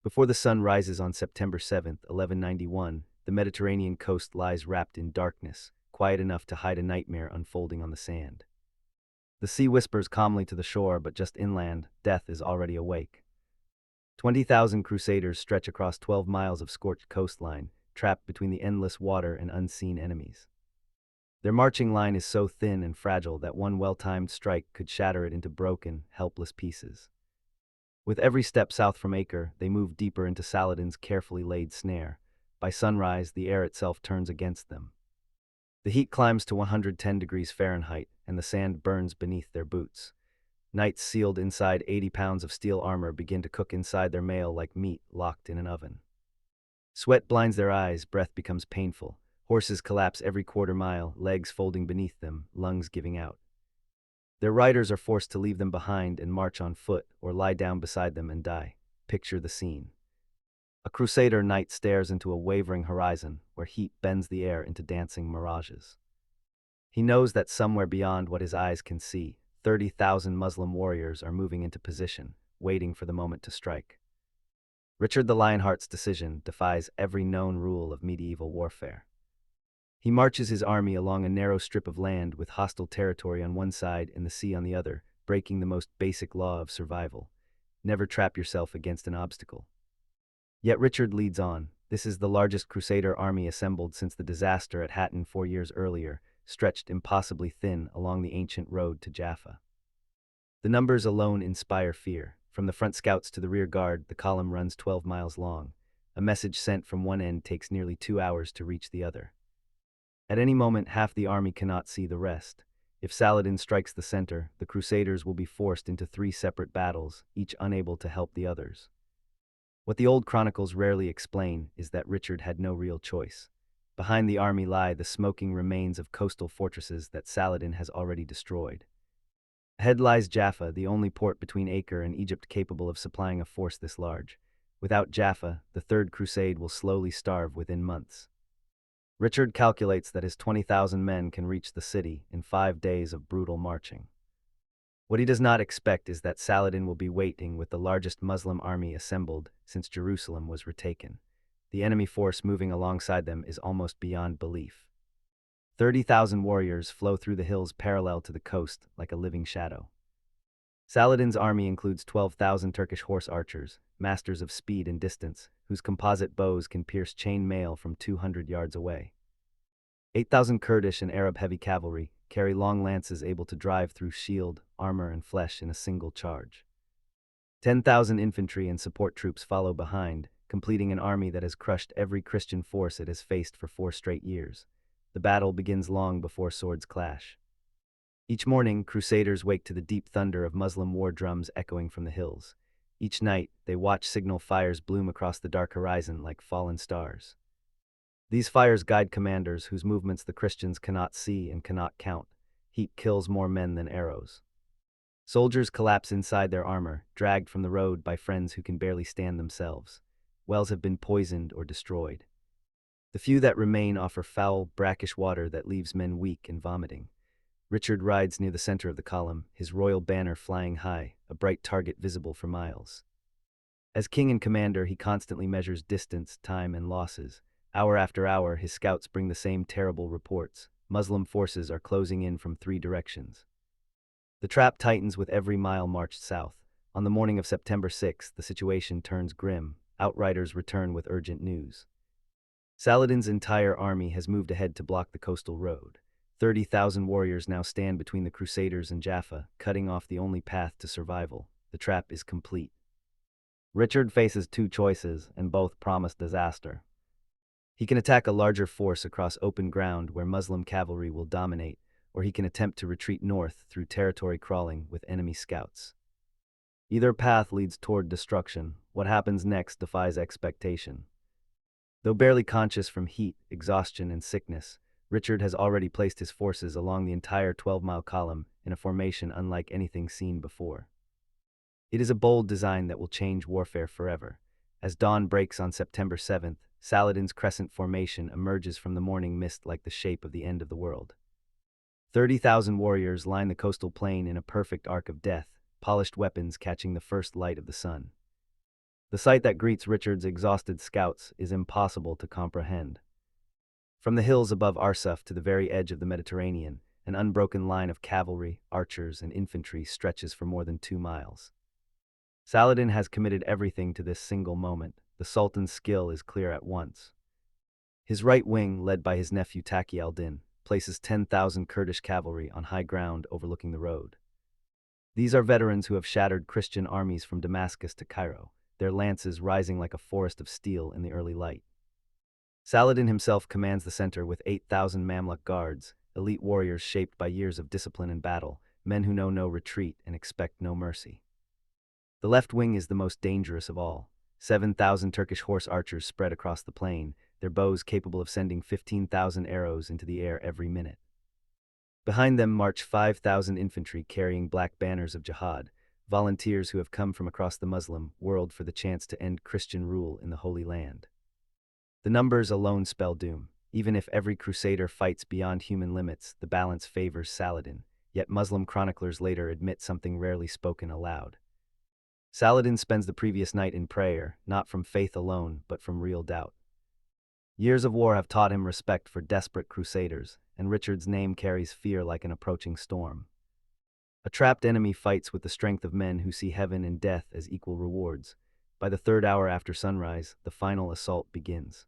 Before the sun rises on September 7th, 1191, the Mediterranean coast lies wrapped in darkness, quiet enough to hide a nightmare unfolding on the sand. The sea whispers calmly to the shore, but just inland, death is already awake. 20,000 crusaders stretch across 12 miles of scorched coastline, trapped between the endless water and unseen enemies. Their marching line is so thin and fragile that one well-timed strike could shatter it into broken, helpless pieces. With every step south from Acre, they move deeper into Saladin's carefully laid snare. By sunrise, the air itself turns against them. The heat climbs to 110 degrees Fahrenheit, and the sand burns beneath their boots. Knights sealed inside 80 pounds of steel armor begin to cook inside their mail like meat locked in an oven. Sweat blinds their eyes, breath becomes painful. Horses collapse every quarter mile, legs folding beneath them, lungs giving out. Their riders are forced to leave them behind and march on foot, or lie down beside them and die. Picture the scene. A Crusader knight stares into a wavering horizon, where heat bends the air into dancing mirages. He knows that somewhere beyond what his eyes can see, 30,000 Muslim warriors are moving into position, waiting for the moment to strike. Richard the Lionheart's decision defies every known rule of medieval warfare. He marches his army along a narrow strip of land with hostile territory on one side and the sea on the other, breaking the most basic law of survival. Never trap yourself against an obstacle. Yet Richard leads on. This is the largest Crusader army assembled since the disaster at Hattin 4 years earlier, stretched impossibly thin along the ancient road to Jaffa. The numbers alone inspire fear. From the front scouts to the rear guard, the column runs 12 miles long. A message sent from one end takes nearly 2 hours to reach the other. At any moment, half the army cannot see the rest. If Saladin strikes the center, the Crusaders will be forced into 3 separate battles, each unable to help the others. What the old chronicles rarely explain is that Richard had no real choice. Behind the army lie the smoking remains of coastal fortresses that Saladin has already destroyed. Ahead lies Jaffa, the only port between Acre and Egypt capable of supplying a force this large. Without Jaffa, the Third Crusade will slowly starve within months. Richard calculates that his 20,000 men can reach the city in 5 days of brutal marching. What he does not expect is that Saladin will be waiting with the largest Muslim army assembled since Jerusalem was retaken. The enemy force moving alongside them is almost beyond belief. 30,000 warriors flow through the hills parallel to the coast like a living shadow. Saladin's army includes 12,000 Turkish horse archers, masters of speed and distance, whose composite bows can pierce chain mail from 200 yards away. 8,000 Kurdish and Arab heavy cavalry carry long lances able to drive through shield, armor, and flesh in a single charge. 10,000 infantry and support troops follow behind, completing an army that has crushed every Christian force it has faced for 4 straight years. The battle begins long before swords clash. Each morning, Crusaders wake to the deep thunder of Muslim war drums echoing from the hills. Each night, they watch signal fires bloom across the dark horizon like fallen stars. These fires guide commanders whose movements the Christians cannot see and cannot count. Heat kills more men than arrows. Soldiers collapse inside their armor, dragged from the road by friends who can barely stand themselves. Wells have been poisoned or destroyed. The few that remain offer foul, brackish water that leaves men weak and vomiting. Richard rides near the center of the column, his royal banner flying high, a bright target visible for miles. As king and commander, he constantly measures distance, time, and losses. Hour after hour, his scouts bring the same terrible reports. Muslim forces are closing in from 3 directions. The trap tightens with every mile marched south. On the morning of September 6th, the situation turns grim. Outriders return with urgent news. Saladin's entire army has moved ahead to block the coastal road. 30,000 warriors now stand between the Crusaders and Jaffa, cutting off the only path to survival. The trap is complete. Richard faces 2 choices, and both promise disaster. He can attack a larger force across open ground where Muslim cavalry will dominate, or he can attempt to retreat north through territory crawling with enemy scouts. Either path leads toward destruction. What happens next defies expectation. Though barely conscious from heat, exhaustion, and sickness, Richard has already placed his forces along the entire 12-mile column in a formation unlike anything seen before. It is a bold design that will change warfare forever. As dawn breaks on September 7th, Saladin's crescent formation emerges from the morning mist like the shape of the end of the world. 30,000 warriors line the coastal plain in a perfect arc of death, polished weapons catching the first light of the sun. The sight that greets Richard's exhausted scouts is impossible to comprehend. From the hills above Arsuf to the very edge of the Mediterranean, an unbroken line of cavalry, archers, and infantry stretches for more than 2 miles. Saladin has committed everything to this single moment. The Sultan's skill is clear at once. His right wing, led by his nephew Taqi al-Din, places 10,000 Kurdish cavalry on high ground overlooking the road. These are veterans who have shattered Christian armies from Damascus to Cairo, their lances rising like a forest of steel in the early light. Saladin himself commands the center with 8,000 Mamluk guards, elite warriors shaped by years of discipline and battle, men who know no retreat and expect no mercy. The left wing is the most dangerous of all. 7,000 Turkish horse archers spread across the plain, their bows capable of sending 15,000 arrows into the air every minute. Behind them march 5,000 infantry carrying black banners of jihad, volunteers who have come from across the Muslim world for the chance to end Christian rule in the Holy Land. The numbers alone spell doom. Even if every crusader fights beyond human limits, the balance favors Saladin, yet Muslim chroniclers later admit something rarely spoken aloud. Saladin spends the previous night in prayer, not from faith alone, but from real doubt. Years of war have taught him respect for desperate crusaders, and Richard's name carries fear like an approaching storm. A trapped enemy fights with the strength of men who see heaven and death as equal rewards. By the 3rd hour after sunrise, the final assault begins.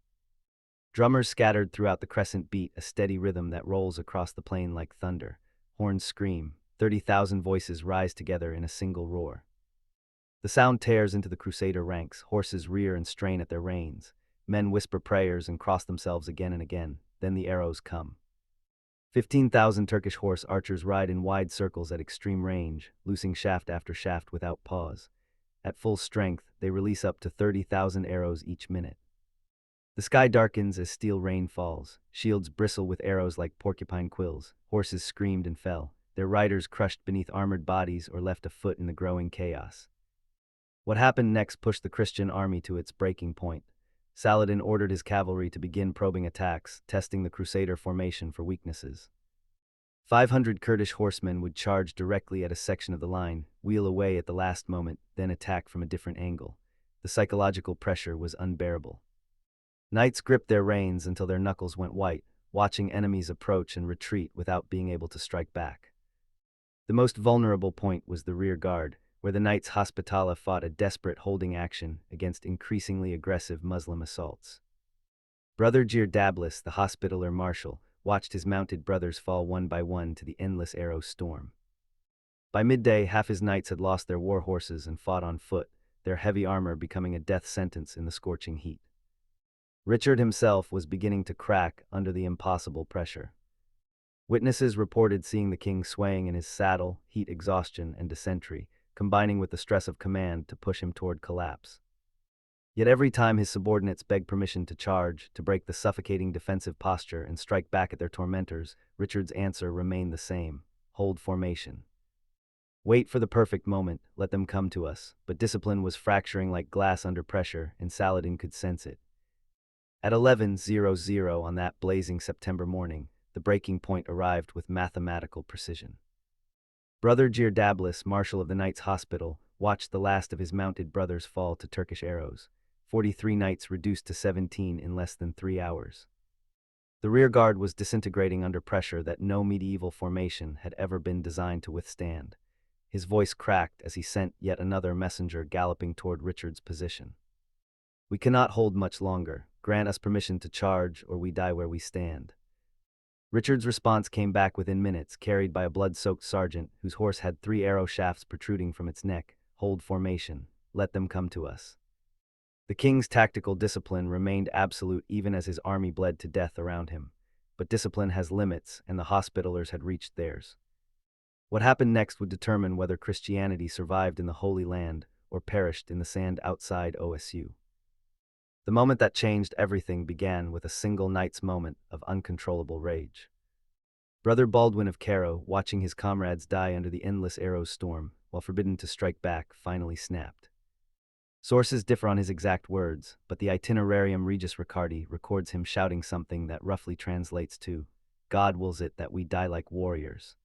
Drummers scattered throughout the crescent beat a steady rhythm that rolls across the plain like thunder. Horns scream, 30,000 voices rise together in a single roar. The sound tears into the crusader ranks, horses rear and strain at their reins. Men whisper prayers and cross themselves again and again, then the arrows come. 15,000 Turkish horse archers ride in wide circles at extreme range, loosing shaft after shaft without pause. At full strength, they release up to 30,000 arrows each minute. The sky darkens as steel rain falls, shields bristle with arrows like porcupine quills, horses screamed and fell, their riders crushed beneath armored bodies or left afoot in the growing chaos. What happened next pushed the Christian army to its breaking point. Saladin ordered his cavalry to begin probing attacks, testing the Crusader formation for weaknesses. 500 Kurdish horsemen would charge directly at a section of the line, wheel away at the last moment, then attack from a different angle. The psychological pressure was unbearable. Knights gripped their reins until their knuckles went white, watching enemies approach and retreat without being able to strike back. The most vulnerable point was the rear guard, where the Knights Hospitaller fought a desperate holding action against increasingly aggressive Muslim assaults. Brother Girdablis, the Hospitaller marshal, watched his mounted brothers fall one by one to the endless arrow storm. By midday, half his knights had lost their war horses and fought on foot, their heavy armor becoming a death sentence in the scorching heat. Richard himself was beginning to crack under the impossible pressure. Witnesses reported seeing the king swaying in his saddle, heat exhaustion, and dysentery, combining with the stress of command to push him toward collapse. Yet every time his subordinates begged permission to charge, to break the suffocating defensive posture and strike back at their tormentors, Richard's answer remained the same: hold formation. Wait for the perfect moment, let them come to us. But discipline was fracturing like glass under pressure, and Saladin could sense it. At 11:00 on that blazing September morning, the breaking point arrived with mathematical precision. Brother Girdablis, marshal of the Knights' Hospital, watched the last of his mounted brothers fall to Turkish arrows. 43 knights reduced to 17 in less than 3 hours. The rearguard was disintegrating under pressure that no medieval formation had ever been designed to withstand. His voice cracked as he sent yet another messenger galloping toward Richard's position. "We cannot hold much longer. Grant us permission to charge, or we die where we stand." Richard's response came back within minutes, carried by a blood-soaked sergeant whose horse had 3 arrow shafts protruding from its neck. "Hold formation. Let them come to us." The king's tactical discipline remained absolute even as his army bled to death around him. But discipline has limits, and the Hospitallers had reached theirs. What happened next would determine whether Christianity survived in the Holy Land or perished in the sand outside Osu. The moment that changed everything began with a single night's moment of uncontrollable rage. Brother Baldwin of Cairo, watching his comrades die under the endless arrows storm, while forbidden to strike back, finally snapped. Sources differ on his exact words, but the Itinerarium Regis Riccardi records him shouting something that roughly translates to, "God wills it that we die like warriors."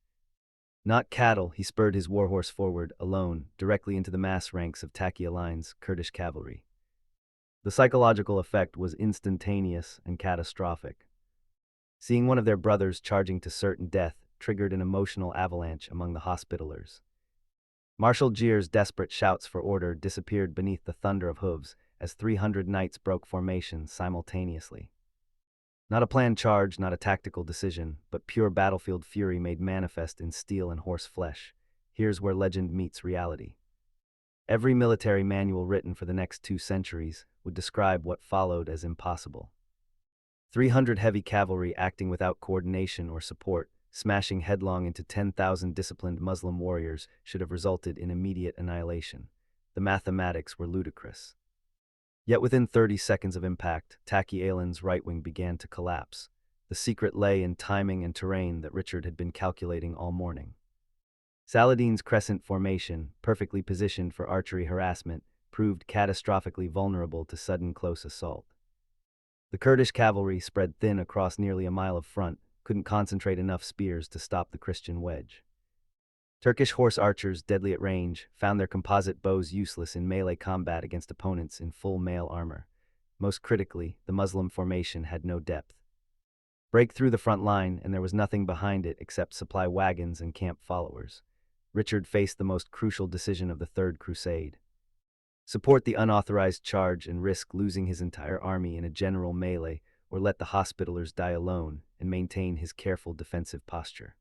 Not cattle, he spurred his warhorse forward, alone, directly into the mass ranks of Taqi Align's Kurdish cavalry. The psychological effect was instantaneous and catastrophic. Seeing one of their brothers charging to certain death triggered an emotional avalanche among the Hospitallers. Marshal Gier's desperate shouts for order disappeared beneath the thunder of hooves as 300 knights broke formation simultaneously. Not a planned charge, not a tactical decision, but pure battlefield fury made manifest in steel and horse flesh. Here's where legend meets reality. Every military manual written for the next 2 centuries would describe what followed as impossible. 300 heavy cavalry acting without coordination or support, smashing headlong into 10,000 disciplined Muslim warriors should have resulted in immediate annihilation. The mathematics were ludicrous. Yet within 30 seconds of impact, Taki Alan's right wing began to collapse. The secret lay in timing and terrain that Richard had been calculating all morning. Saladin's crescent formation, perfectly positioned for archery harassment, proved catastrophically vulnerable to sudden close assault. The Kurdish cavalry, spread thin across nearly a mile of front, couldn't concentrate enough spears to stop the Christian wedge. Turkish horse archers, deadly at range, found their composite bows useless in melee combat against opponents in full mail armor. Most critically, the Muslim formation had no depth. Break through the front line, and there was nothing behind it except supply wagons and camp followers. Richard faced the most crucial decision of the Third Crusade. Support the unauthorized charge and risk losing his entire army in a general melee, or let the Hospitallers die alone and maintain his careful defensive posture.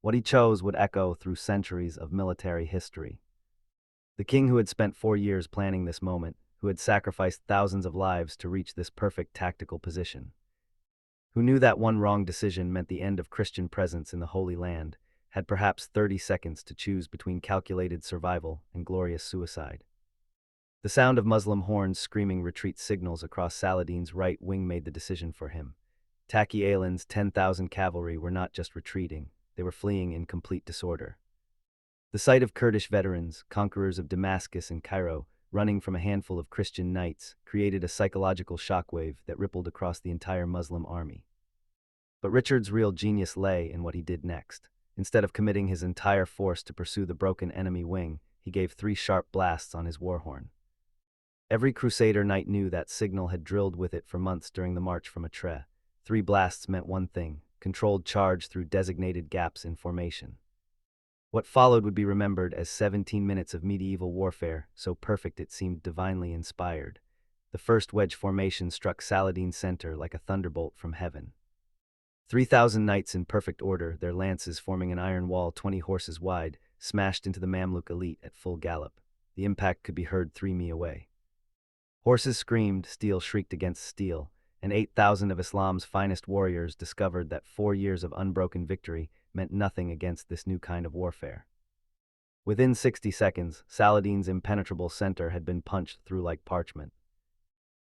What he chose would echo through centuries of military history. The king who had spent 4 years planning this moment, who had sacrificed thousands of lives to reach this perfect tactical position, who knew that one wrong decision meant the end of Christian presence in the Holy Land, had perhaps 30 seconds to choose between calculated survival and glorious suicide. The sound of Muslim horns screaming retreat signals across Saladin's right wing made the decision for him. Taki Alan's 10,000 cavalry were not just retreating, they were fleeing in complete disorder. The sight of Kurdish veterans, conquerors of Damascus and Cairo, running from a handful of Christian knights, created a psychological shockwave that rippled across the entire Muslim army. But Richard's real genius lay in what he did next. Instead of committing his entire force to pursue the broken enemy wing, he gave 3 sharp blasts on his warhorn. Every Crusader knight knew that signal had drilled with it for months during the march from Atre. 3 blasts meant one thing: controlled charge through designated gaps in formation. What followed would be remembered as 17 minutes of medieval warfare, so perfect it seemed divinely inspired. The first wedge formation struck Saladin's center like a thunderbolt from heaven. 3,000 knights in perfect order, their lances forming an iron wall 20 horses wide, smashed into the Mamluk elite at full gallop. The impact could be heard 3 mi away. Horses screamed, steel shrieked against steel, and 8,000 of Islam's finest warriors discovered that 4 years of unbroken victory meant nothing against this new kind of warfare. Within 60 seconds, Saladin's impenetrable center had been punched through like parchment.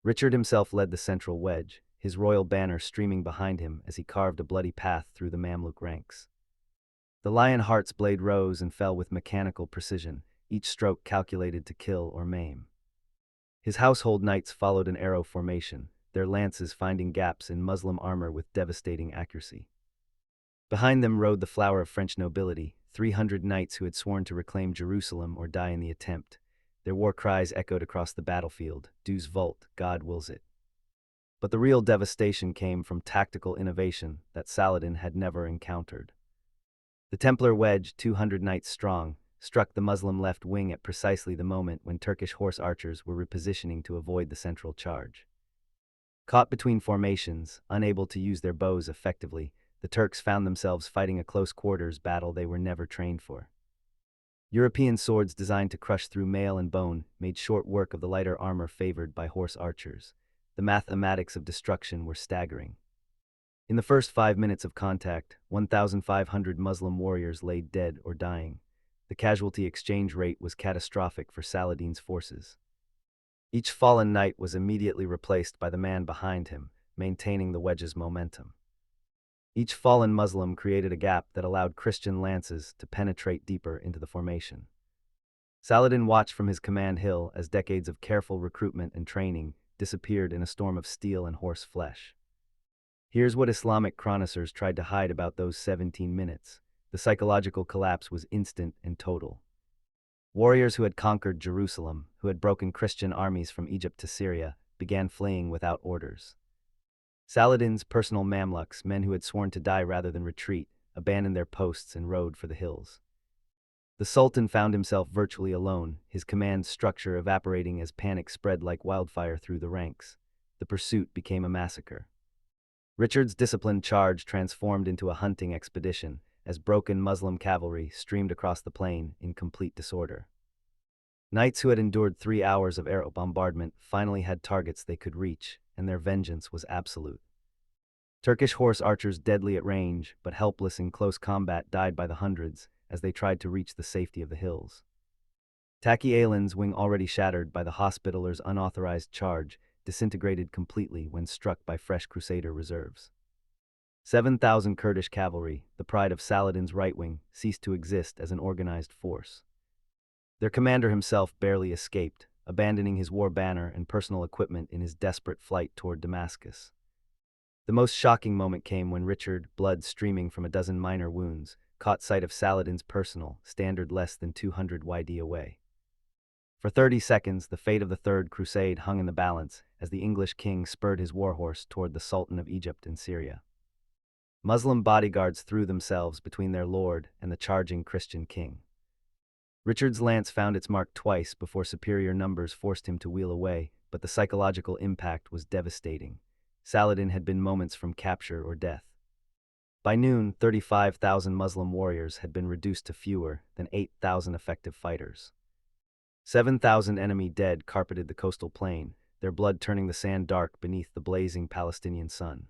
Richard himself led the central wedge, his royal banner streaming behind him as he carved a bloody path through the Mamluk ranks. The Lionheart's blade rose and fell with mechanical precision, each stroke calculated to kill or maim. His household knights followed an arrow formation, their lances finding gaps in Muslim armor with devastating accuracy. Behind them rode the flower of French nobility, 300 knights who had sworn to reclaim Jerusalem or die in the attempt. Their war cries echoed across the battlefield, Deus vult, God wills it. But the real devastation came from tactical innovation that Saladin had never encountered. The Templar wedge, 200 knights strong, struck the Muslim left wing at precisely the moment when Turkish horse archers were repositioning to avoid the central charge. Caught between formations, unable to use their bows effectively, the Turks found themselves fighting a close-quarters battle they were never trained for. European swords designed to crush through mail and bone made short work of the lighter armor favored by horse archers. The mathematics of destruction were staggering. In the first 5 minutes of contact, 1,500 Muslim warriors lay dead or dying. The casualty exchange rate was catastrophic for Saladin's forces. Each fallen knight was immediately replaced by the man behind him, maintaining the wedge's momentum. Each fallen Muslim created a gap that allowed Christian lances to penetrate deeper into the formation. Saladin watched from his command hill as decades of careful recruitment and training disappeared in a storm of steel and horse flesh. Here's what Islamic chroniclers tried to hide about those 17 minutes. The psychological collapse was instant and total. Warriors who had conquered Jerusalem, who had broken Christian armies from Egypt to Syria, began fleeing without orders. Saladin's personal Mamluks, men who had sworn to die rather than retreat, abandoned their posts and rode for the hills. The Sultan found himself virtually alone, his command structure evaporating as panic spread like wildfire through the ranks. The pursuit became a massacre. Richard's disciplined charge transformed into a hunting expedition, as broken Muslim cavalry streamed across the plain in complete disorder. Knights who had endured 3 hours of aerial bombardment finally had targets they could reach, and their vengeance was absolute. Turkish horse archers deadly at range, but helpless in close combat, died by the hundreds as they tried to reach the safety of the hills. Taki Alan's wing, already shattered by the Hospitaler's unauthorized charge, disintegrated completely when struck by fresh Crusader reserves. 7,000 Kurdish cavalry, the pride of Saladin's right wing, ceased to exist as an organized force. Their commander himself barely escaped, abandoning his war banner and personal equipment in his desperate flight toward Damascus. The most shocking moment came when Richard, blood streaming from a dozen minor wounds, caught sight of Saladin's personal standard less than 200 YD away. For 30 seconds, the fate of the Third Crusade hung in the balance as the English king spurred his warhorse toward the Sultan of Egypt and Syria. Muslim bodyguards threw themselves between their lord and the charging Christian king. Richard's lance found its mark twice before superior numbers forced him to wheel away, but the psychological impact was devastating. Saladin had been moments from capture or death. By noon, 35,000 Muslim warriors had been reduced to fewer than 8,000 effective fighters. 7,000 enemy dead carpeted the coastal plain, their blood turning the sand dark beneath the blazing Palestinian sun.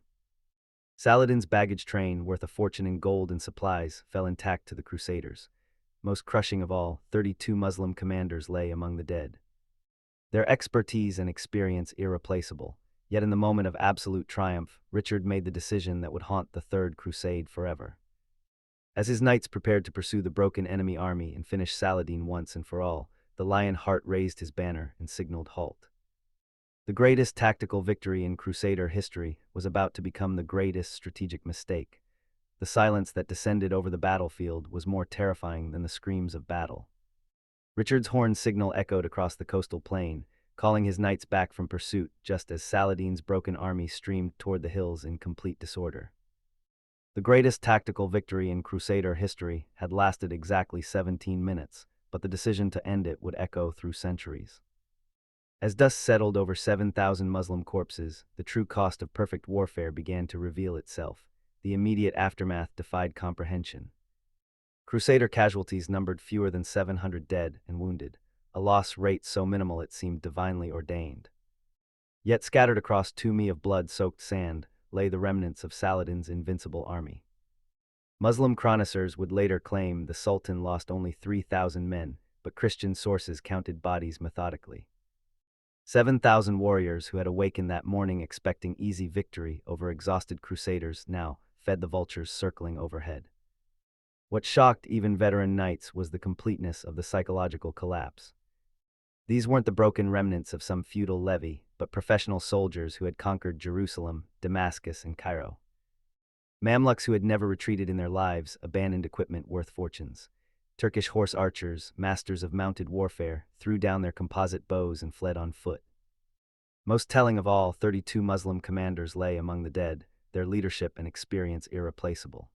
Saladin's baggage train, worth a fortune in gold and supplies, fell intact to the Crusaders. Most crushing of all, 32 Muslim commanders lay among the dead. Their expertise and experience irreplaceable, yet in the moment of absolute triumph, Richard made the decision that would haunt the Third Crusade forever. As his knights prepared to pursue the broken enemy army and finish Saladin once and for all, the Lionheart raised his banner and signaled halt. The greatest tactical victory in Crusader history was about to become the greatest strategic mistake. The silence that descended over the battlefield was more terrifying than the screams of battle. Richard's horn signal echoed across the coastal plain, calling his knights back from pursuit just as Saladin's broken army streamed toward the hills in complete disorder. The greatest tactical victory in Crusader history had lasted exactly 17 minutes, but the decision to end it would echo through centuries. As dust settled over 7,000 Muslim corpses, the true cost of perfect warfare began to reveal itself. The immediate aftermath defied comprehension. Crusader casualties numbered fewer than 700 dead and wounded, a loss rate so minimal it seemed divinely ordained. Yet scattered across 2 mi of blood-soaked sand lay the remnants of Saladin's invincible army. Muslim chroniclers would later claim the Sultan lost only 3,000 men, but Christian sources counted bodies methodically. 7,000 warriors who had awakened that morning expecting easy victory over exhausted Crusaders now fed the vultures circling overhead. What shocked even veteran knights was the completeness of the psychological collapse. These weren't the broken remnants of some feudal levy, but professional soldiers who had conquered Jerusalem, Damascus, and Cairo. Mamluks who had never retreated in their lives abandoned equipment worth fortunes. Turkish horse archers, masters of mounted warfare, threw down their composite bows and fled on foot. Most telling of all, 32 Muslim commanders lay among the dead, their leadership and experience irreplaceable.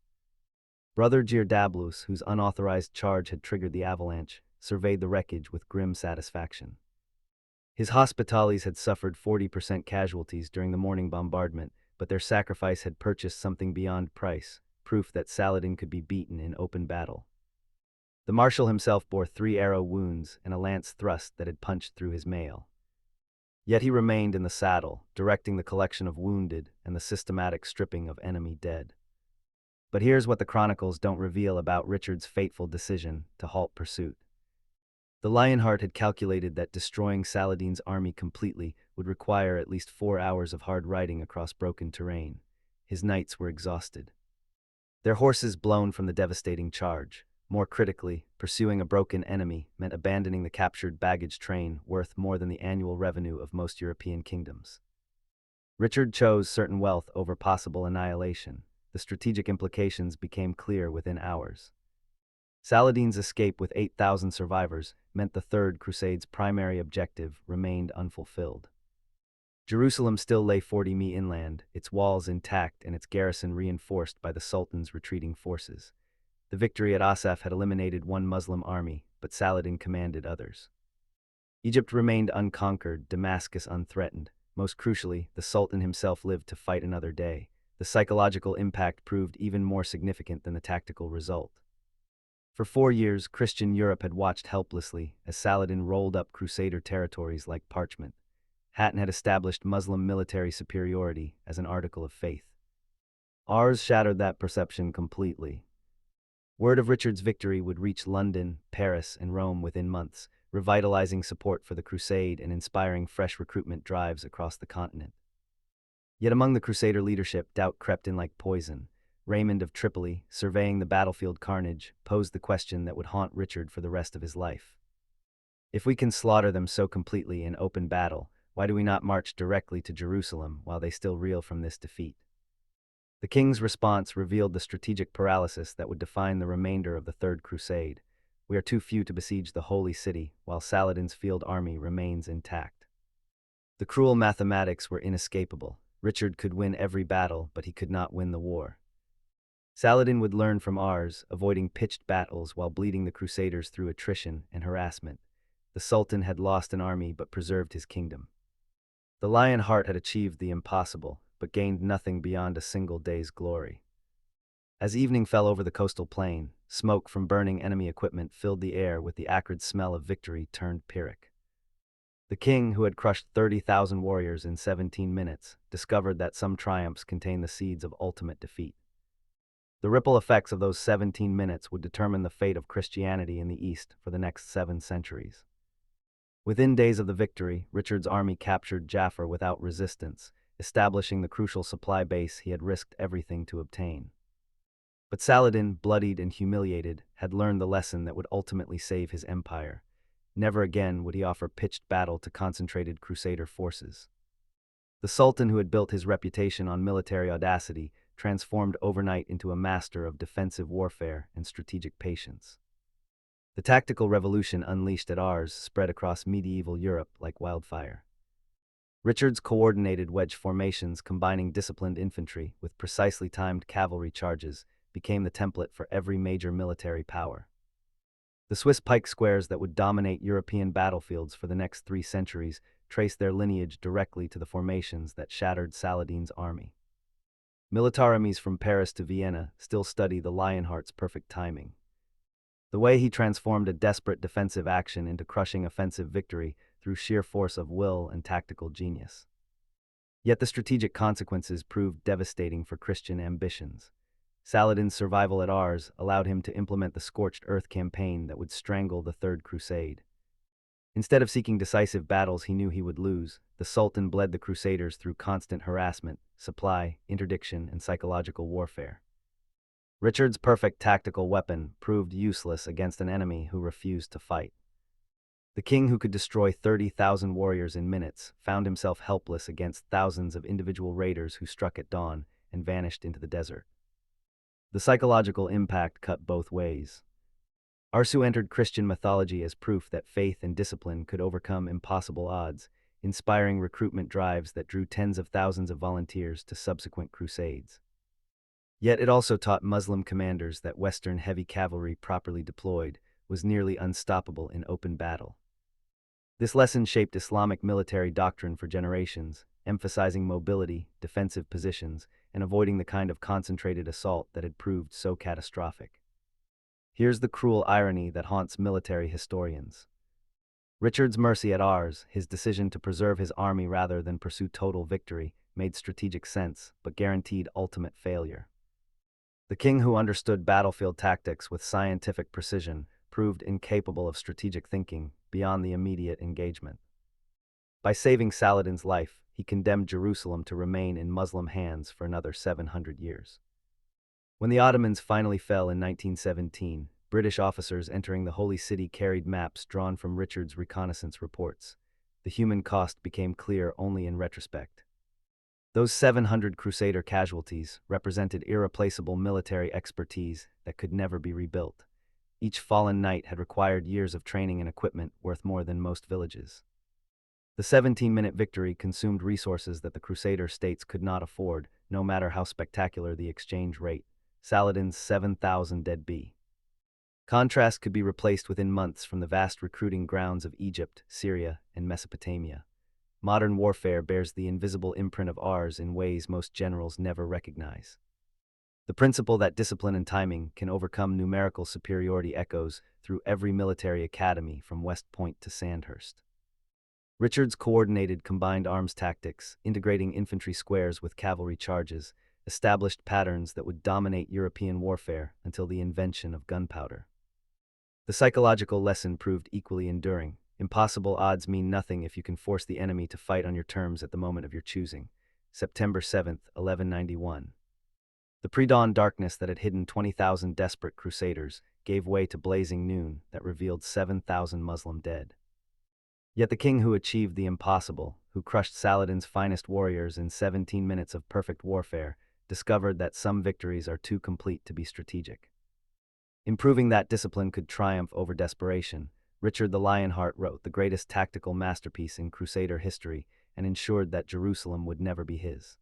Brother Girdablus, whose unauthorized charge had triggered the avalanche, surveyed the wreckage with grim satisfaction. His hospitales had suffered 40% casualties during the morning bombardment, but their sacrifice had purchased something beyond price, proof that Saladin could be beaten in open battle. The marshal himself bore 3 arrow wounds and a lance thrust that had punched through his mail. Yet he remained in the saddle, directing the collection of wounded and the systematic stripping of enemy dead. But here's what the chronicles don't reveal about Richard's fateful decision to halt pursuit. The Lionheart had calculated that destroying Saladin's army completely would require at least 4 hours of hard riding across broken terrain. His knights were exhausted, their horses blown from the devastating charge. More critically, pursuing a broken enemy meant abandoning the captured baggage train worth more than the annual revenue of most European kingdoms. Richard chose certain wealth over possible annihilation. The strategic implications became clear within hours. Saladin's escape with 8,000 survivors meant the Third Crusade's primary objective remained unfulfilled. Jerusalem still lay 40 mi inland, its walls intact and its garrison reinforced by the Sultan's retreating forces. The victory at Arsuf had eliminated one Muslim army, but Saladin commanded others. Egypt remained unconquered, Damascus unthreatened. Most crucially, the Sultan himself lived to fight another day. The psychological impact proved even more significant than the tactical result. For 4 years, Christian Europe had watched helplessly as Saladin rolled up Crusader territories like parchment. Hatton had established Muslim military superiority as an article of faith. Ars shattered that perception completely. Word of Richard's victory would reach London, Paris, and Rome within months, revitalizing support for the Crusade and inspiring fresh recruitment drives across the continent. Yet among the Crusader leadership, doubt crept in like poison. Raymond of Tripoli, surveying the battlefield carnage, posed the question that would haunt Richard for the rest of his life. If we can slaughter them so completely in open battle, why do we not march directly to Jerusalem while they still reel from this defeat? The king's response revealed the strategic paralysis that would define the remainder of the Third Crusade. We are too few to besiege the Holy City, while Saladin's field army remains intact. The cruel mathematics were inescapable. Richard could win every battle, but he could not win the war. Saladin would learn from Ars, avoiding pitched battles while bleeding the Crusaders through attrition and harassment. The Sultan had lost an army but preserved his kingdom. The Lionheart had achieved the impossible, but gained nothing beyond a single day's glory. As evening fell over the coastal plain, smoke from burning enemy equipment filled the air with the acrid smell of victory turned Pyrrhic. The king, who had crushed 30,000 warriors in 17 minutes, discovered that some triumphs contain the seeds of ultimate defeat. The ripple effects of those 17 minutes would determine the fate of Christianity in the East for the next 7 centuries. Within days of the victory, Richard's army captured Jaffa without resistance, establishing the crucial supply base he had risked everything to obtain. But Saladin, bloodied and humiliated, had learned the lesson that would ultimately save his empire. Never again would he offer pitched battle to concentrated Crusader forces. The Sultan, who had built his reputation on military audacity, transformed overnight into a master of defensive warfare and strategic patience. The tactical revolution unleashed at Ars spread across medieval Europe like wildfire. Richard's coordinated wedge formations, combining disciplined infantry with precisely timed cavalry charges, became the template for every major military power. The Swiss pike squares that would dominate European battlefields for the next 3 centuries traced their lineage directly to the formations that shattered Saladin's army. Militaramies from Paris to Vienna still study the Lionheart's perfect timing. The way he transformed a desperate defensive action into crushing offensive victory through sheer force of will and tactical genius. Yet the strategic consequences proved devastating for Christian ambitions. Saladin's survival at Ars allowed him to implement the scorched earth campaign that would strangle the Third Crusade. Instead of seeking decisive battles he knew he would lose, the Sultan bled the Crusaders through constant harassment, supply, interdiction, and psychological warfare. Richard's perfect tactical weapon proved useless against an enemy who refused to fight. The king, who could destroy 30,000 warriors in minutes, found himself helpless against thousands of individual raiders who struck at dawn and vanished into the desert. The psychological impact cut both ways. Arsuf entered Christian mythology as proof that faith and discipline could overcome impossible odds, inspiring recruitment drives that drew tens of thousands of volunteers to subsequent crusades. Yet it also taught Muslim commanders that Western heavy cavalry properly deployed was nearly unstoppable in open battle. This lesson shaped Islamic military doctrine for generations, emphasizing mobility, defensive positions, and avoiding the kind of concentrated assault that had proved so catastrophic. Here's the cruel irony that haunts military historians. Richard's mercy at Ars, his decision to preserve his army rather than pursue total victory, made strategic sense, but guaranteed ultimate failure. The king, who understood battlefield tactics with scientific precision, proved incapable of strategic thinking beyond the immediate engagement. By saving Saladin's life, he condemned Jerusalem to remain in Muslim hands for another 700 years. When the Ottomans finally fell in 1917, British officers entering the Holy City carried maps drawn from Richard's reconnaissance reports. The human cost became clear only in retrospect. Those 700 Crusader casualties represented irreplaceable military expertise that could never be rebuilt. Each fallen knight had required years of training and equipment worth more than most villages. The 17-minute victory consumed resources that the Crusader states could not afford, no matter how spectacular the exchange rate. Saladin's 7,000 dead B. Contrast could be replaced within months from the vast recruiting grounds of Egypt, Syria, and Mesopotamia. Modern warfare bears the invisible imprint of ours in ways most generals never recognize. The principle that discipline and timing can overcome numerical superiority echoes through every military academy from West Point to Sandhurst. Richard's coordinated combined arms tactics, integrating infantry squares with cavalry charges, established patterns that would dominate European warfare until the invention of gunpowder. The psychological lesson proved equally enduring. Impossible odds mean nothing if you can force the enemy to fight on your terms at the moment of your choosing. September 7, 1191. The pre-dawn darkness that had hidden 20,000 desperate crusaders gave way to blazing noon that revealed 7,000 Muslim dead. Yet the king who achieved the impossible, who crushed Saladin's finest warriors in 17 minutes of perfect warfare, discovered that some victories are too complete to be strategic. In proving that discipline could triumph over desperation, Richard the Lionheart wrote the greatest tactical masterpiece in Crusader history and ensured that Jerusalem would never be his.